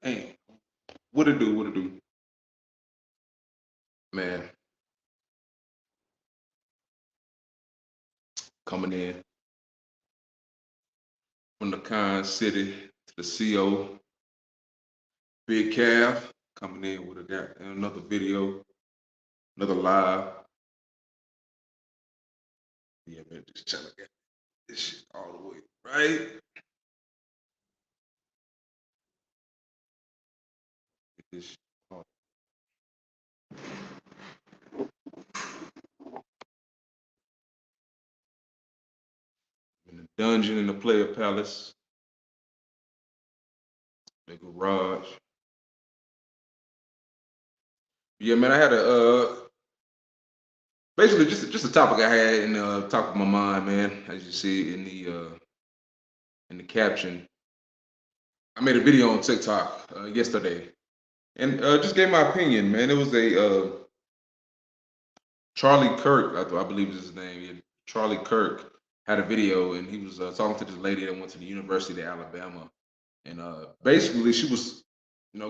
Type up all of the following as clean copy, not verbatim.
Hey, what it do? What it do? Man, coming in from the Con City to the CO, Big Calf, coming in with another video, another live. Yeah, man, just trying to get this shit all the way right. Get this shit all- in the dungeon in the player palace, the garage. Yeah, man, I had a basically just a topic I had in the top of my mind, man. As you see in the caption, I made a video on TikTok yesterday, and just gave my opinion, man. It was a Charlie Kirk, I believe is his name. Yeah, Charlie Kirk had a video, and he was talking to this lady that went to the University of Alabama, and basically she was,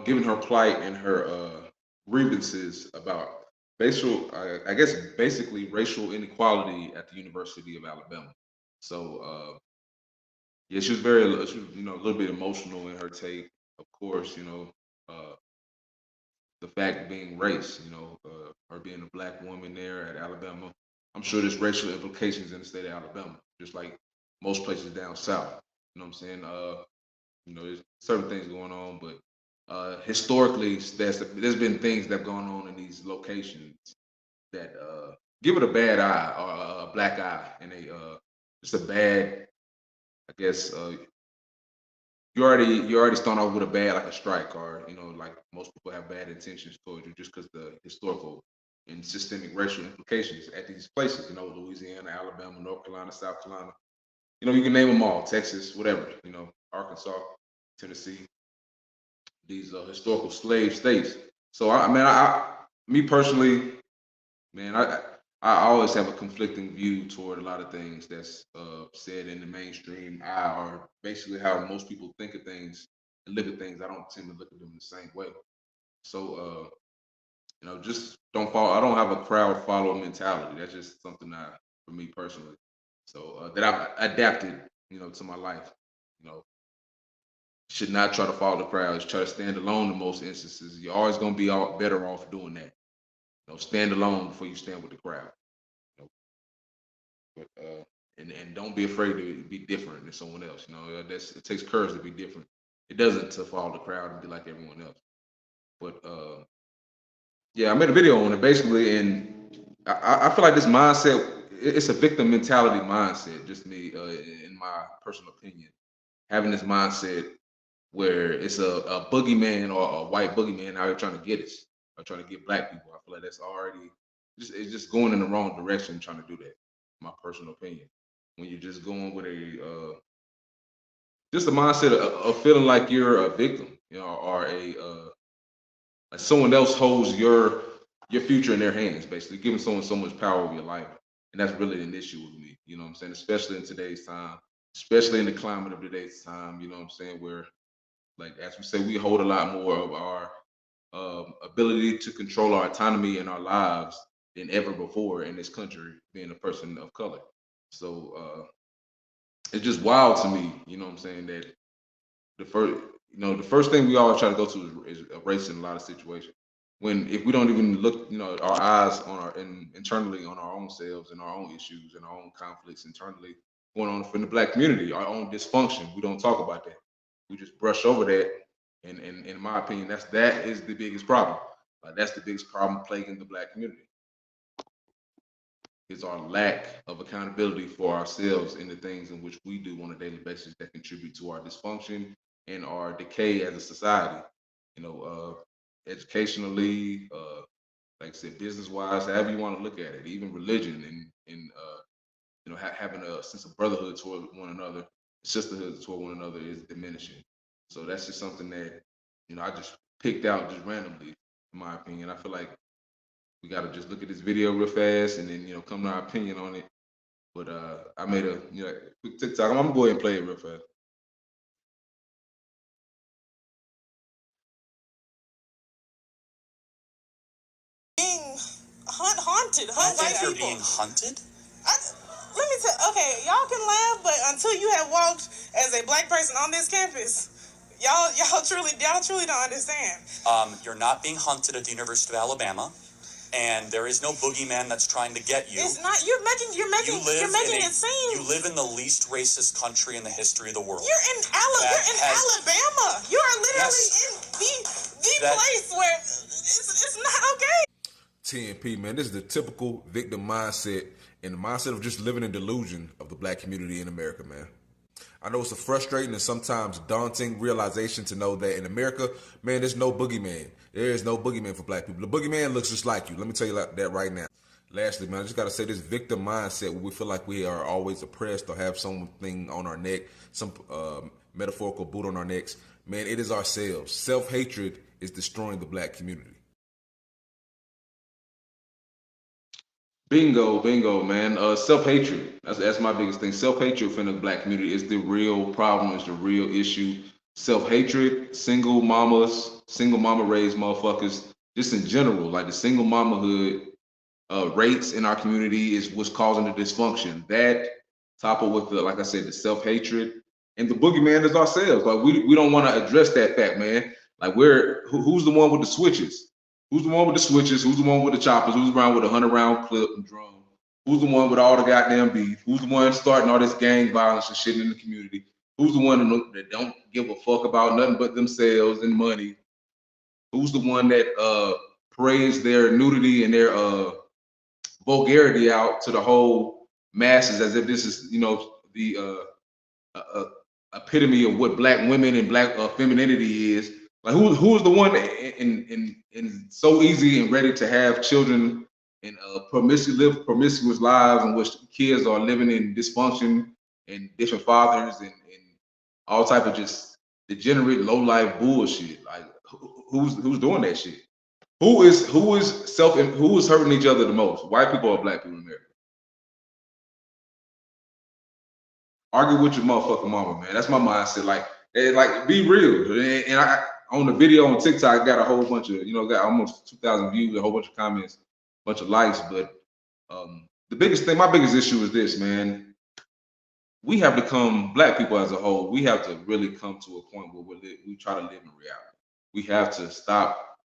giving her plight and her grievances about I guess basically racial inequality at the University of Alabama. So yeah, she was, a little bit emotional in her take, of course, uh, the fact being race, her being a black woman there at Alabama. I'm sure there's racial implications in the state of Alabama, just like most places down south. You know what I'm saying? There's certain things going on, but historically, there's been things that have gone on in these locations that give it a bad eye or a black eye, and it's a bad, I guess, you already start off with a bad like a strike, or like most people have bad intentions towards you just because the historical and systemic racial implications at these places, Louisiana, Alabama, North Carolina, South Carolina, you can name them all, Texas, whatever, Arkansas, Tennessee, these historical slave states. So I mean, me personally, man, I always have a conflicting view toward a lot of things that's said in the mainstream eye, or basically how most people think of things and look at things. I don't tend to look at them the same way. So, just don't follow. I don't have a crowd follow mentality. That's just something for me personally. So that I've adapted, to my life. You know, should not try to follow the crowds. Try to stand alone in most instances. You're always going to be better off doing that. Stand alone before you stand with the crowd. You know, but and don't be afraid to be different than someone else. It takes courage to be different. It doesn't to follow the crowd and be like everyone else. But yeah, I made a video on it basically, and I feel like this mindset, it's a victim mentality mindset. Just me, in my personal opinion, having this mindset where it's a boogeyman or a white boogeyman out here trying to get us or trying to get black people. I feel like that's already it's just going in the wrong direction trying to do that. My personal opinion. When you're just going with a just a mindset of feeling like you're a victim, or like someone else holds your future in their hands, basically giving someone so much power over your life, and that's really an issue with me. You know what I'm saying? Especially in today's time, especially in the climate of today's time. You know what I'm saying? Where like as we say, we hold a lot more of our ability to control our autonomy in our lives than ever before in this country, being a person of color. So it's just wild to me, you know what I'm saying, that the first thing we always try to go to is a race in a lot of situations. When if we don't even look, our eyes on internally on our own selves and our own issues and our own conflicts internally going on in the black community, our own dysfunction, we don't talk about that. We just brush over that, and in my opinion, that is the biggest problem. That's the biggest problem plaguing the black community is our lack of accountability for ourselves in the things in which we do on a daily basis that contribute to our dysfunction and our decay as a society. Educationally, like I said, business wise, however you want to look at it, even religion and having a sense of brotherhood toward one another, sisterhood toward one another is diminishing. So that's just something that I just picked out just randomly, in my opinion. I feel like we got to just look at this video real fast and then come to our opinion on it. But I made a quick TikTok. I'm gonna go ahead and play it real fast. haunted white You're people. being hunted? Let me tell. Okay, y'all can laugh, but until you have walked as a black person on this campus, y'all truly don't understand. You're not being hunted at the University of Alabama, and there is no boogeyman that's trying to get you. It's not. You're making it seem. You live in the least racist country in the history of the world. You're in Alabama. You are literally in the place where it's not okay. TNP, man, this is the typical victim mindset and the mindset of just living in delusion of the black community in America, man. I know it's a frustrating and sometimes daunting realization to know that in America, man, there's no boogeyman. There is no boogeyman for black people. The boogeyman looks just like you. Let me tell you that right now. Lastly, man, I just got to say this victim mindset where we feel like we are always oppressed or have something on our neck, some metaphorical boot on our necks. Man, it is ourselves. Self-hatred is destroying the black community. Bingo, man. Self-hatred. That's my biggest thing. Self-hatred within the black community is the real problem, is the real issue. Self-hatred, single mama raised motherfuckers, just in general, like the single mamahood rates in our community is what's causing the dysfunction. That toppled with the, like I said, the self-hatred and the boogeyman is ourselves. Like we don't want to address that fact, man. Like who's the one with the switches? Who's the one with the switches? Who's the one with the choppers? Who's around with a 100-round clip and drum? Who's the one with all the goddamn beef? Who's the one starting all this gang violence and shit in the community? Who's the one that don't give a fuck about nothing but themselves and money? Who's the one that parades their nudity and their vulgarity out to the whole masses as if this is, the epitome of what black women and black femininity is. Like who's the one and so easy and ready to have children and live promiscuous lives in which kids are living in dysfunction and different fathers and all type of just degenerate low life bullshit. Like who's doing that shit? Who is hurting each other the most? White people or black people in America? Argue with your motherfucking mama, man. That's my mindset. Like be real. And I on the video on TikTok got a whole bunch of, got almost 2,000 views, a whole bunch of comments, a bunch of likes. But the biggest thing, my biggest issue is this, man. We have become black people as a whole. We have to really come to a point where we try to live in reality. We have to stop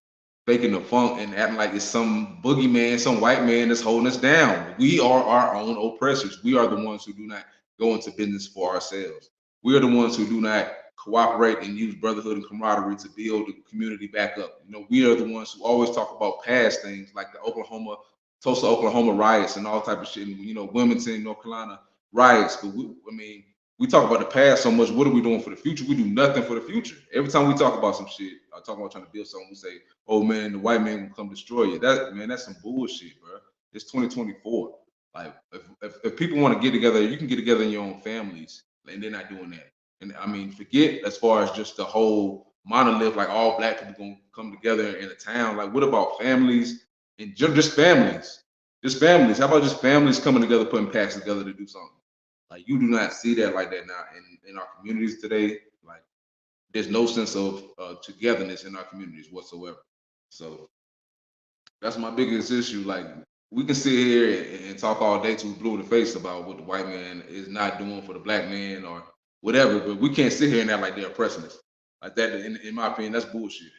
faking the funk and acting like it's some boogeyman, some white man that's holding us down. We are our own oppressors. We are the ones who do not go into business for ourselves. We are the ones who do not cooperate and use brotherhood and camaraderie to build the community back up. We are the ones who always talk about past things like the Tulsa, Oklahoma riots and all type of shit. And, Wilmington, North Carolina riots. But we talk about the past so much. What are we doing for the future? We do nothing for the future. Every time we talk about some shit, I talk about trying to build something, we say, "Oh man, the white man will come destroy you." That's some bullshit, bro. It's 2024. Like if people want to get together, you can get together in your own families, and they're not doing that. And I mean, forget as far as just the whole monolith, like all black people gonna come together in a town. Like, what about families and just families? Just families. How about just families coming together, putting packs together to do something? Like you do not see that like that now in our communities today. Like there's no sense of togetherness in our communities whatsoever. So that's my biggest issue. Like we can sit here and talk all day till we blue in the face about what the white man is not doing for the black man or whatever, but we can't sit here and act like they're oppressing us. Like that, in my opinion, that's bullshit.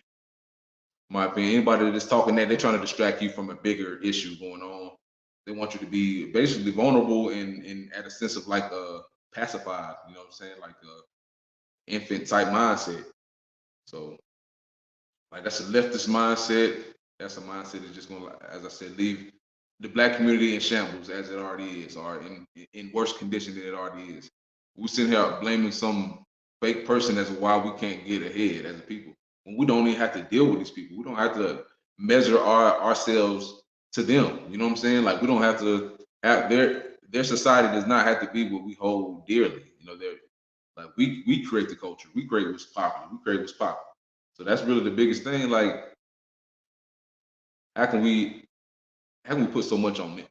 In my opinion, anybody that's talking that they're trying to distract you from a bigger issue going on. They want you to be basically vulnerable and at a sense of like pacified. You know what I'm saying? Like infant type mindset. So like that's a leftist mindset. That's a mindset that's just gonna, as I said, leave the black community in shambles as it already is, or in worse condition than it already is. We sitting here blaming some fake person as to why we can't get ahead as a people. When we don't even have to deal with these people. We don't have to measure ourselves to them. You know what I'm saying? Like we don't have to have their society does not have to be what we hold dearly. They're like we create the culture. We create what's popular. We create what's popular. So that's really the biggest thing. Like, how can we put so much on them?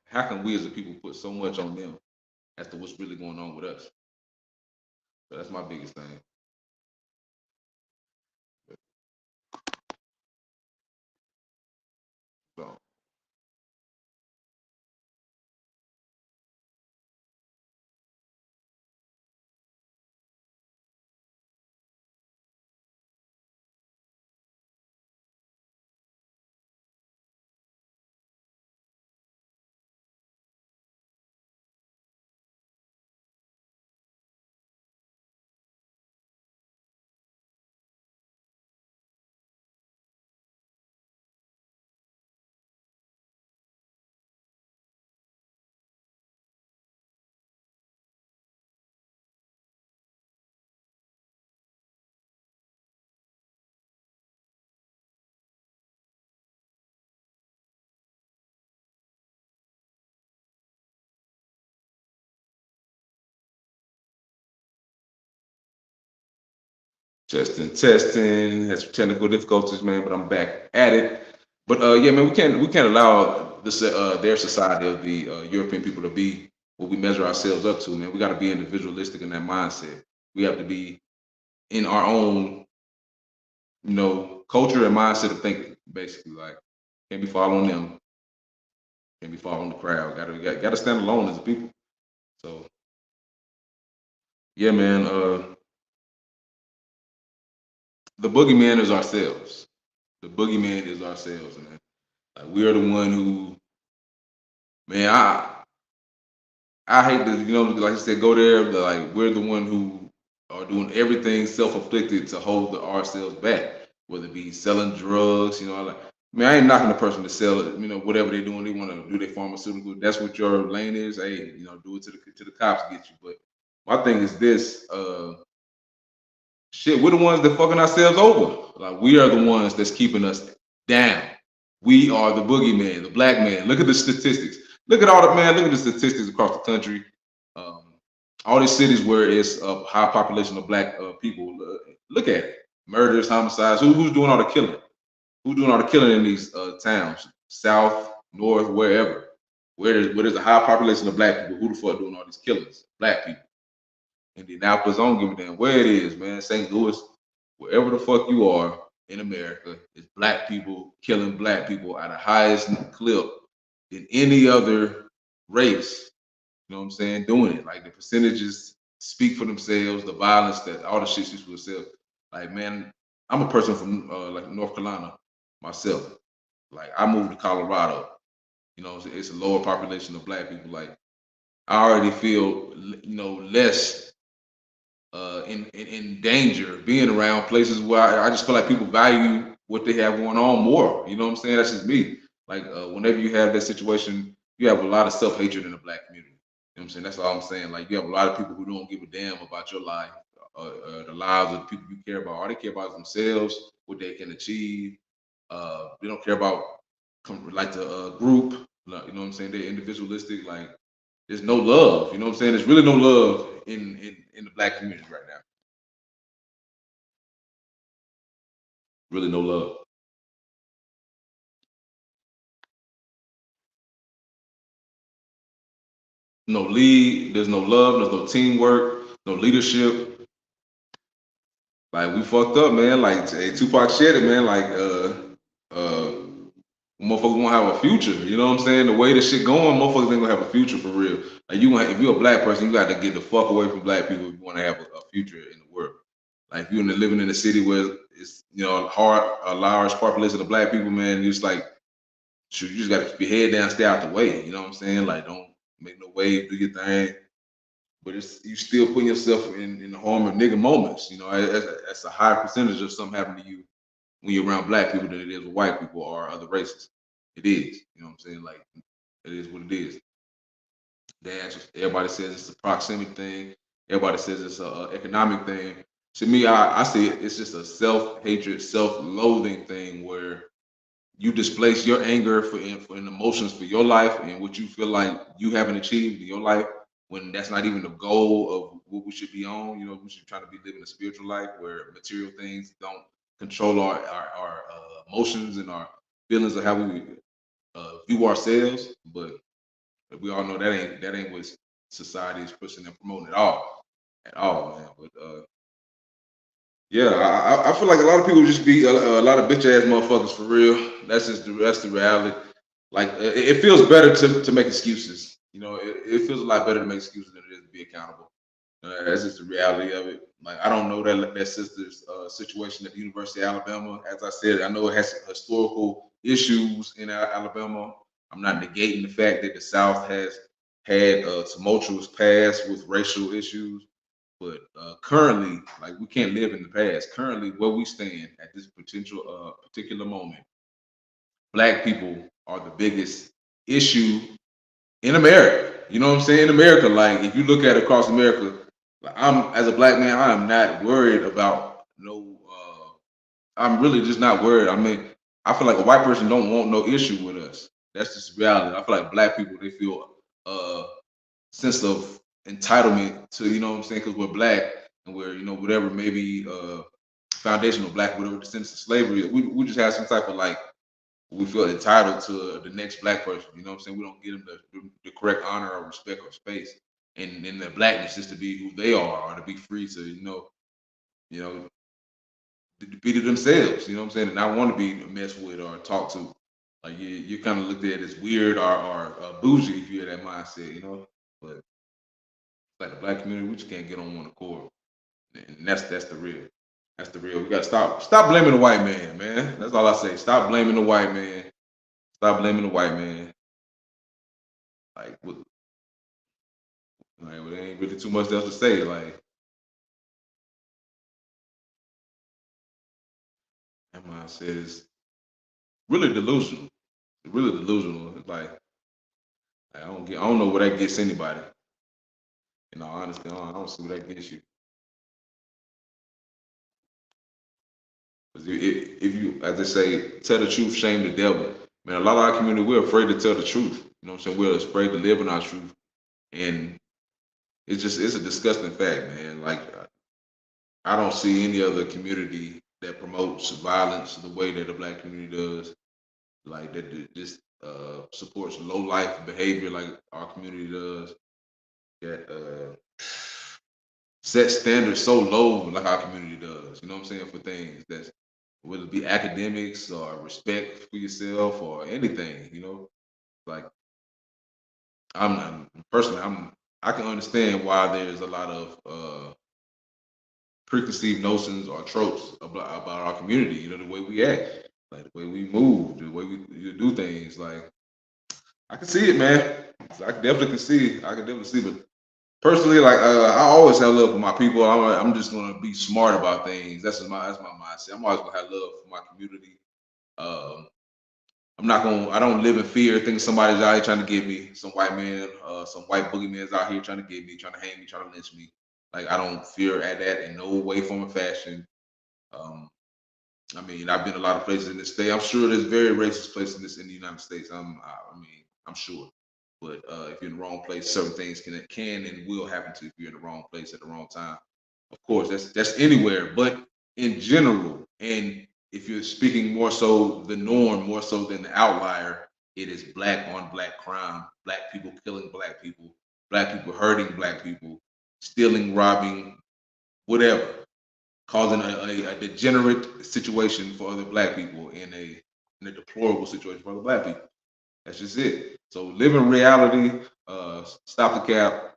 How can we as a people put so much on them as to what's really going on with us? So that's my biggest thing. So Testing. Had some technical difficulties, man, but I'm back at it. But yeah, man, we can't allow this their society of the European people to be what we measure ourselves up to, man. We got to be individualistic in that mindset. We have to be in our own, culture and mindset of thinking. Basically, like can't be following them, can't be following the crowd. Got to stand alone as a people. So yeah, man. The boogeyman is ourselves. The boogeyman is ourselves, man. Like we are the one who, man. I hate to, like I said, go there. But like we're the one who are doing everything self-inflicted to hold ourselves back, whether it be selling drugs. Like, man, I ain't knocking the person to sell it. Whatever they're doing, they want to do their pharmaceutical. That's what your lane is. Hey, do it to the cops get you. But my thing is this. Shit, we're the ones that fucking ourselves over. Like we are the ones that's keeping us down. We are the boogeyman, the black man. Look at the statistics. Look at all the man. Look at the statistics across the country. Um, all these cities where it's a high population of black people. Look at it. Murders, homicides. Who's doing all the killing? Who's doing all the killing in these towns? South, north, wherever. Where there's a high population of black people. Who the fuck doing all these killings? Black people. Indianapolis, I don't give a damn where it is, man. St. Louis, wherever the fuck you are in America, it's black people killing black people at the highest clip than any other race. You know what I'm saying? Doing it. Like the percentages speak for themselves, the violence that all the shit speaks for itself. Like, man, I'm a person from like North Carolina myself. Like I moved to Colorado. It's a lower population of black people. Like I already feel, less in danger being around places where I just feel like people value what they have going on more. You know what I'm saying? That's just me. Like whenever you have that situation, you have a lot of self hatred in the black community. You know what I'm saying? That's all I'm saying. Like you have a lot of people who don't give a damn about your life, the lives of the people you care about. All they care about is themselves, what they can achieve. They don't care about like the group. Like, you know what I'm saying? They're individualistic. Like there's no love. You know what I'm saying? There's really no love in the black community right now. Really no love. No lead. There's no love. There's no teamwork. No leadership. Like we fucked up, man. Like hey, Tupac said it, man. Like uh motherfuckers won't have a future. You know what I'm saying? The way this shit going, motherfuckers ain't gonna have a future for real. Like if you're a black person, you got to get the fuck away from black people if you want to have a future in the world. Like if you're living in a city where it's a large population of black people, man, you just like shoot, you just gotta keep your head down, stay out the way. You know what I'm saying? Like don't make no wave, do your thing. But it's you still putting yourself in the harm of nigga moments. That's a higher percentage of something happening to you when you're around black people than it is with white people or other races. It is. You know what I'm saying? Like it is what it is. Everybody says it's a proximity thing. Everybody says it's a economic thing. To me, I see it's just a self-hatred, self-loathing thing where you displace your anger for emotions for your life and what you feel like you haven't achieved in your life when that's not even the goal of what we should be on. We should try to be living a spiritual life where material things don't control our emotions and our feelings of how we view ourselves. But we all know that ain't what society is pushing and promoting at all, man. But yeah, I feel like a lot of people just be a lot of bitch ass motherfuckers for real. That's the reality. Like it feels better to make excuses. It feels a lot better to make excuses than it is to be accountable. That's just the reality of it. Like I don't know that sister's situation at the University of Alabama. As I said, I know it has historical issues in Alabama. I'm not negating the fact that the South has had a tumultuous past with racial issues, but currently, like we can't live in the past. Currently, where we stand at this particular moment, black people are the biggest issue in America. You know what I'm saying? In America, like if you look at it across America, like I'm as a black man, I am not worried about no. I'm really just not worried. I mean, I feel like a white person don't want no issue with us. That's just reality. I feel like black people they feel sense of entitlement to what I'm saying because we're black and we're whatever maybe foundational black, whatever descendants of slavery. We just have some type of like we feel entitled to the next black person. You know what I'm saying? We don't give them the correct honor or respect or space. And in their blackness is to be who they are or to be free to, you know, to be to themselves, you know what I'm saying? And not want to be messed with or talked to. Like you're kind of looked at as weird or bougie if you have that mindset, But like the black community, we just can't get on one accord. And that's the real. That's the real. We gotta stop blaming the white man, man. That's all I say. Stop blaming the white man. Stop blaming the white man. Like, well, there ain't really too much else to say. Like, that mindset is really delusional. It's really delusional. It's like I don't know where that gets anybody. In all honesty, I don't see where that gets you. 'Cause if you, as they say, tell the truth, shame the devil. Man, a lot of our community, we're afraid to tell the truth. You know what I'm saying? We're afraid to live in our truth. And it's a disgusting fact, man. Like, I don't see any other community that promotes violence the way that the black community does. Like, that just supports low life behavior like our community does. That set standards so low like our community does. You know what I'm saying? For things that's whether it be academics or respect for yourself or anything, like I'm personally I can understand why there's a lot of preconceived notions or tropes about our community, the way we act, like the way we move, the way we do things. Like I can see it, man. So I can definitely see, but personally, like I always have love for my people. I'm just gonna be smart about things. That's my mindset. I'm always gonna have love for my community. Um, I don't live in fear, thinking somebody's out here trying to get me, some white man, some white boogeyman's out here trying to get me, trying to hang me, trying to lynch me. Like I don't fear at that in no way, form, or fashion. Um, I mean, I've been a lot of places in this state. I'm sure there's very racist places in the United States. I mean, I'm sure. But if you're in the wrong place, certain things can and will happen to you if you're in the wrong place at the wrong time. Of course, that's anywhere, but in general, and if you're speaking more so the norm, more so than the outlier, it is black on black crime, black people killing black people hurting black people, stealing, robbing, whatever, causing a degenerate situation for other black people in a deplorable situation for other black people. That's just it. So live in reality, stop the cap,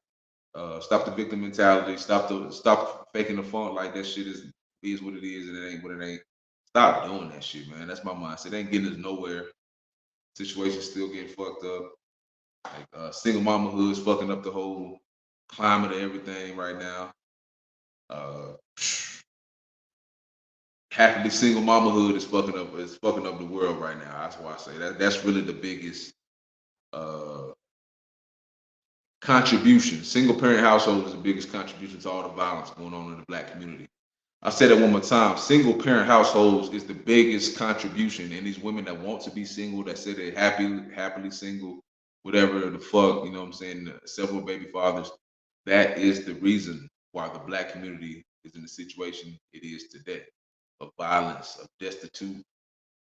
stop the victim mentality, stop faking the funk like that shit is what it is and it ain't what it ain't. Stop doing that shit, man. That's my mindset. It ain't getting us nowhere. Situation's still getting fucked up. Like single mamahood is fucking up the whole climate of everything right now. Uh, happily single mamahood is fucking up the world right now. That's why I say that's really the biggest uh contribution. Single parent household is the biggest contribution to all the violence going on in the black community. I said it one more time. Single parent households is the biggest contribution. And these women that want to be single, that say they're happily single, whatever the fuck, you know what I'm saying, several baby fathers, that is the reason why the black community is in the situation it is today of violence, of destitute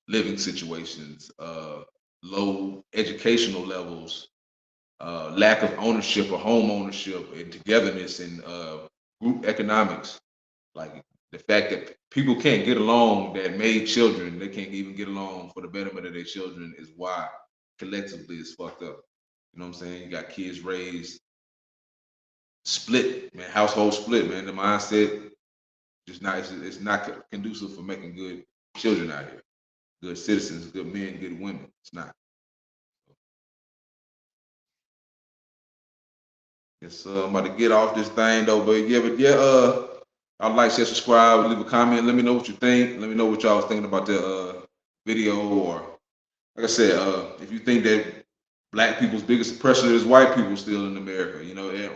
living situations, low educational levels, lack of ownership or home ownership and togetherness and group economics. Like the fact that people can't get along that made children, they can't even get along for the betterment of their children is why collectively it's fucked up. You know what I'm saying? You got kids raised split, man, household split, man. The mindset just not it's not conducive for making good children out here, good citizens, good men, good women. It's not. Yes, I'm about to get off this thing though, but yeah, I'd like, share, subscribe, leave a comment. Let me know what you think. Let me know what y'all was thinking about the video, or like I said, if you think that black people's biggest oppressor is white people still in America,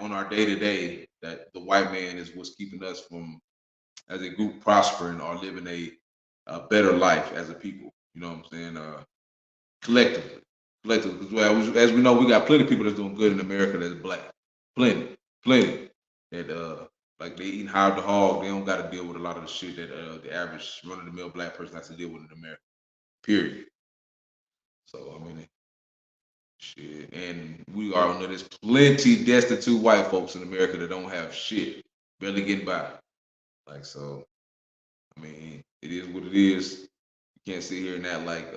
on our day to day, that the white man is what's keeping us from, as a group, prospering or living a better life as a people. You know what I'm saying? Collectively, collectively. Because as we know, we got plenty of people that's doing good in America that's black. Plenty, plenty. That Like they eating hard the hog. They don't got to deal with a lot of the shit that the average run of the mill black person has to deal with in America. Period. So I mean, shit, and we are under this plenty destitute white folks in America that don't have shit, barely getting by. Like so, I mean, it is what it is. You can't sit here and act like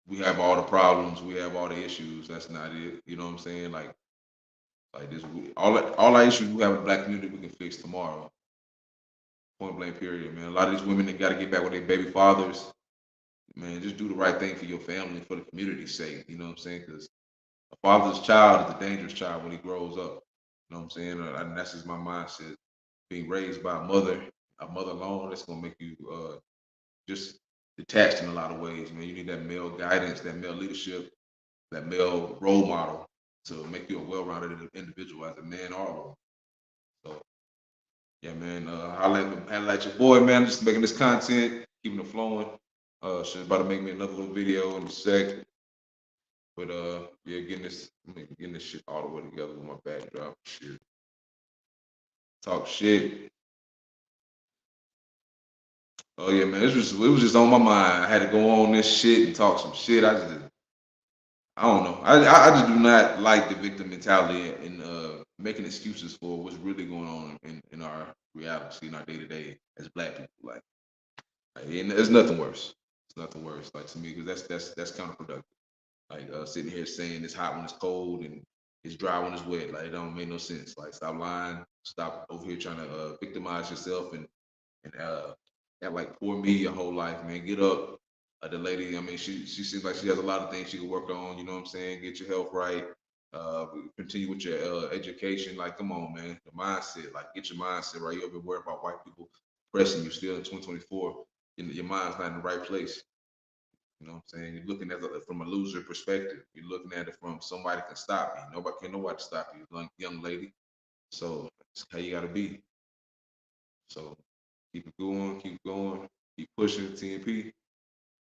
we have all the problems, we have all the issues. That's not it. You know what I'm saying? Like this, all our issues we have in the black community we can fix tomorrow. Point blank, period, man. A lot of these women that got to get back with their baby fathers. Man, just do the right thing for your family, for the community's sake. You know what I'm saying? Because a father's child is a dangerous child when he grows up. You know what I'm saying? And that's just my mindset. Being raised by a mother alone, that's gonna make you just detached in a lot of ways, man. You need that male guidance, that male leadership, that male role model to make you a well-rounded individual as a man or a woman. So yeah, man. Highlight your boy, man. I'm just making this content, keeping it flowing. Shit, about to make me another little video in a sec. But yeah, getting this shit all the way together with my backdrop. Shit. Talk shit. Oh yeah, man. It was just on my mind. I had to go on this shit and talk some shit. I don't know. I just do not like the victim mentality and making excuses for what's really going on in our reality, in our day to day as black people. Like, and there's nothing worse. It's nothing worse, like to me, because that's counterproductive. Like sitting here saying it's hot when it's cold and it's dry when it's wet. Like it don't make no sense. Like stop lying. Stop over here trying to victimize yourself and act like poor me your whole life, man. Get up. The lady, I mean, she seems like she has a lot of things she can work on. You know what I'm saying? Get your health right. Uh, Continue with your education. Like, come on, man. The mindset. Like, get your mindset right. You ever worried about white people pressing you still in 2024? Your mind's not in the right place. You know what I'm saying? You're looking at it from a loser perspective. You're looking at it from somebody can stop me. Nobody stop you, young lady. So that's how you gotta be. So keep it going, keep going, keep pushing TNP.